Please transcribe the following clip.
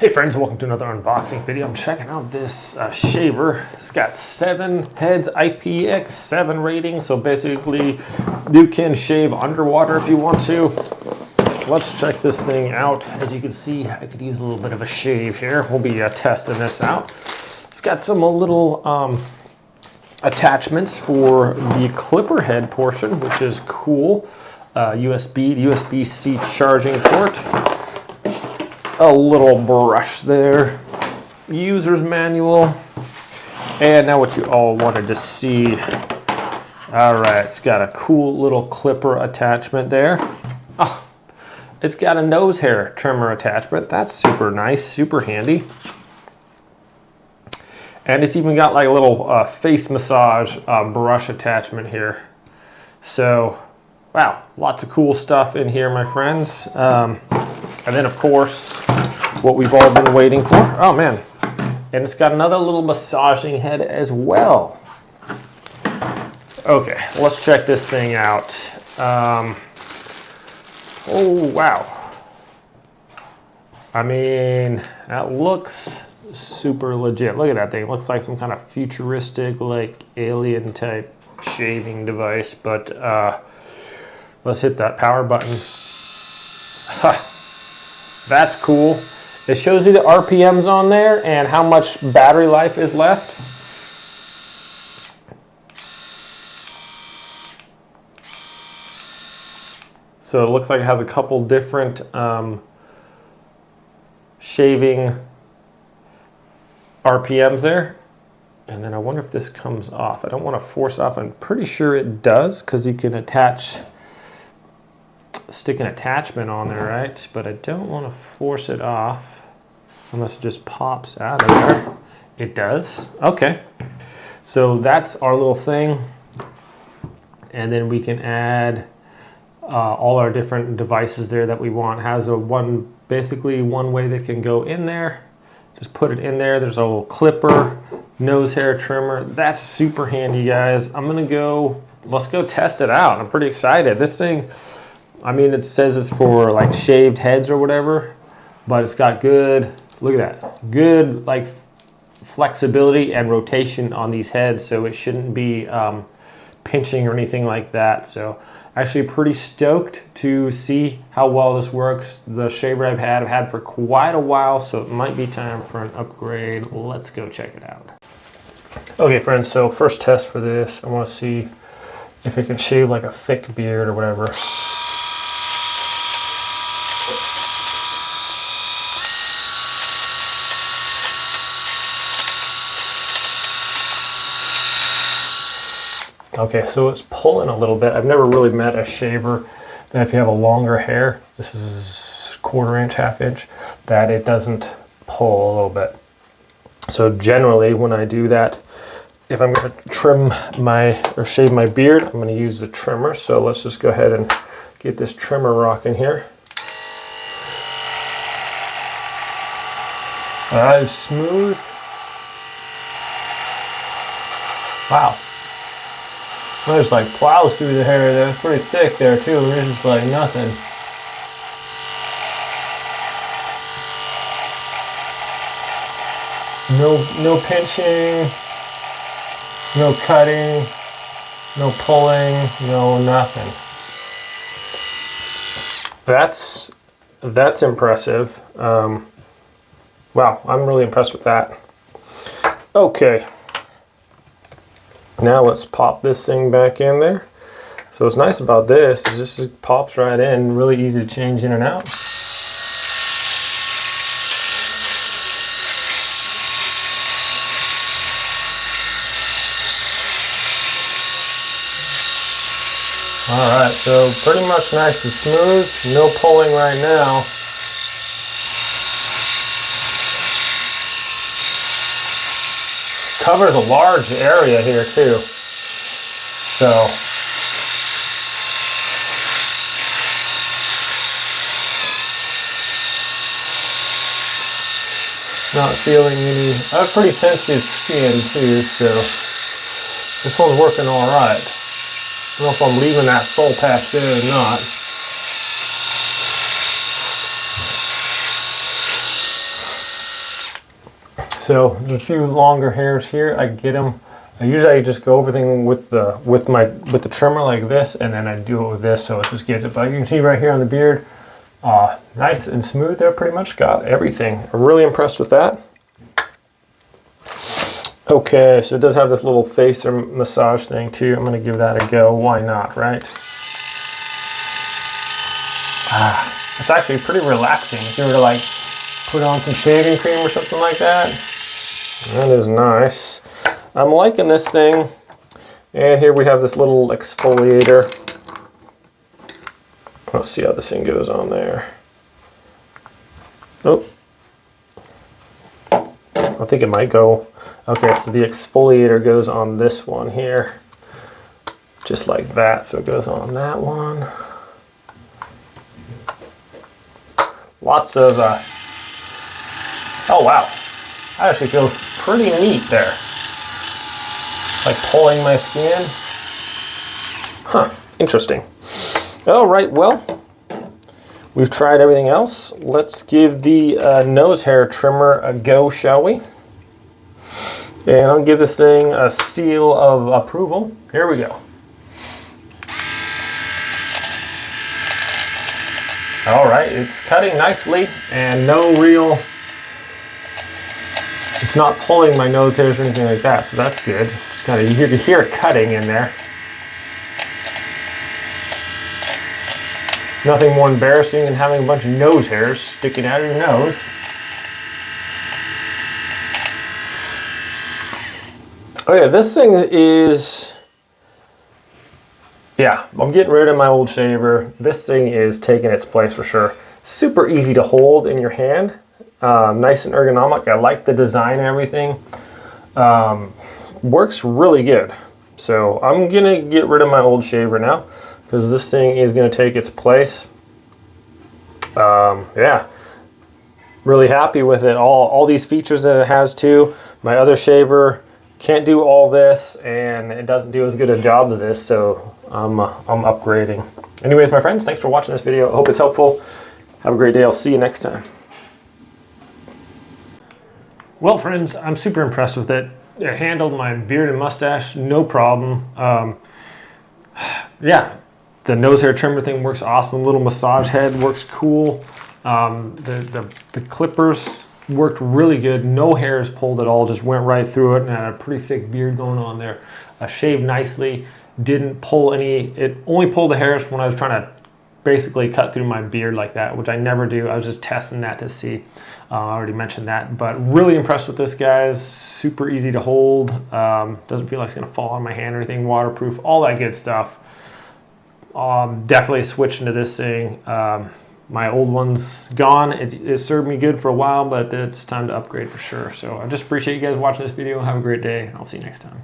Hey friends, welcome to another unboxing video. I'm checking out this shaver. It's got 7 heads, IPX7 rating. So basically you can shave underwater if you want to. Let's check this thing out. As you can see, I could use a little bit of a shave here. We'll be testing this out. It's got some little attachments for the clipper head portion, which is cool. USB-C charging port. A little brush there, user's manual, and now what you all wanted to see. All right, it's got a cool little clipper attachment there. Oh, it's got a nose hair trimmer attachment. That's super nice, super handy. And it's even got like a little face massage brush attachment here. So, wow, lots of cool stuff in here, my friends. And then, of course, what we've all been waiting for. Oh, man. And it's got another little massaging head as well. Okay, let's check this thing out. Oh, wow. I mean, that looks super legit. Look at that thing. It looks like some kind of futuristic, like, alien-type shaving device. But let's hit that power button. Ha! That's cool. It shows you the RPMs on there and how much battery life is left. So it looks like it has a couple different shaving RPMs there. And then I wonder if this comes off. I don't want to force off. I'm pretty sure it does because you can stick an attachment on there, right? But I don't want to force it off unless it just pops out of there. It does. Okay. So that's our little thing. And then we can add all our different devices there that we want. It has basically one way that can go in there. Just put it in there. There's a little clipper, nose hair trimmer. That's super handy, guys. Let's go test it out. I'm pretty excited. This thing, I mean, it says it's for like shaved heads or whatever, but it's got good, look at that, good like flexibility and rotation on these heads, so it shouldn't be pinching or anything like that. So actually pretty stoked to see how well this works. The shaver I've had for quite a while, so it might be time for an upgrade. Let's go check it out. Okay friends, so first test for this, I want to see if it can shave like a thick beard or whatever. Okay, so it's pulling a little bit. I've never really met a shaver that if you have a longer hair, this is 1/4 inch, 1/2 inch, that it doesn't pull a little bit. So generally when I do that, if I'm going to shave my beard, I'm going to use the trimmer. So let's just go ahead and get this trimmer rocking here. That is smooth. Wow. There's like plows through the hair there. It's pretty thick there too. It's just like nothing. No pinching, no cutting, no pulling, no nothing. That's impressive. Wow, I'm really impressed with that. Okay. Now let's pop this thing back in there. So what's nice about this is this just pops right in, really easy to change in and out. All right, so pretty much nice and smooth, no pulling right now. Covers a large area here too, so not feeling any. I have pretty sensitive skin too, so this one's working all right. I don't know if I'm leaving that soul patch there or not. So there's a few longer hairs here. I get them. Usually I just go everything with the trimmer like this, and then I do it with this, so it just gets it. But you can see right here on the beard, nice and smooth there, pretty much got everything. I'm really impressed with that. Okay, so it does have this little facer massage thing too. I'm gonna give that a go. Why not, right? It's actually pretty relaxing. If you were to like put on some shaving cream or something like that, that is nice. I'm liking this thing. And here we have this little exfoliator. Let's see how this thing goes on there. Oh, I think it might go. Okay, so the exfoliator goes on this one here, just like that. So it goes on that one. Lots of, oh wow, I actually feel pretty neat there. Like pulling my skin. Huh, interesting. All right, well, we've tried everything else. Let's give the nose hair trimmer a go, shall we? And I'll give this thing a seal of approval. Here we go. All right, it's cutting nicely and it's not pulling my nose hairs or anything like that, so that's good. Just kind of, you hear it cutting in there. Nothing more embarrassing than having a bunch of nose hairs sticking out of your nose. Okay, this thing is, yeah, I'm getting rid of my old shaver. This thing is taking its place for sure. Super easy to hold in your hand. Nice and ergonomic. I like the design and everything. Works really good. So I'm gonna get rid of my old shaver now because this thing is gonna take its place. Yeah, really happy with it. All these features that it has too. My other shaver can't do all this, and it doesn't do as good a job as this, so I'm upgrading. Anyways, my friends, thanks for watching this video. I hope it's helpful. Have a great day. I'll see you next time. Well, friends, I'm super impressed with it. It handled my beard and mustache, no problem. Yeah, the nose hair trimmer thing works awesome. Little massage head works cool. The clippers worked really good. No hairs pulled at all, just went right through it, and had a pretty thick beard going on there. Shaved nicely, didn't pull any. It only pulled the hairs when I was trying to basically cut through my beard like that, which I never do. I was just testing that to see. I already mentioned that, but really impressed with this, guys. Super easy to hold. Doesn't feel like it's gonna fall on my hand or anything. Waterproof, all that good stuff. Definitely switching to this thing. My old one's gone. It served me good for a while, but it's time to upgrade for sure. So I just appreciate you guys watching this video. Have a great day. I'll see you next time.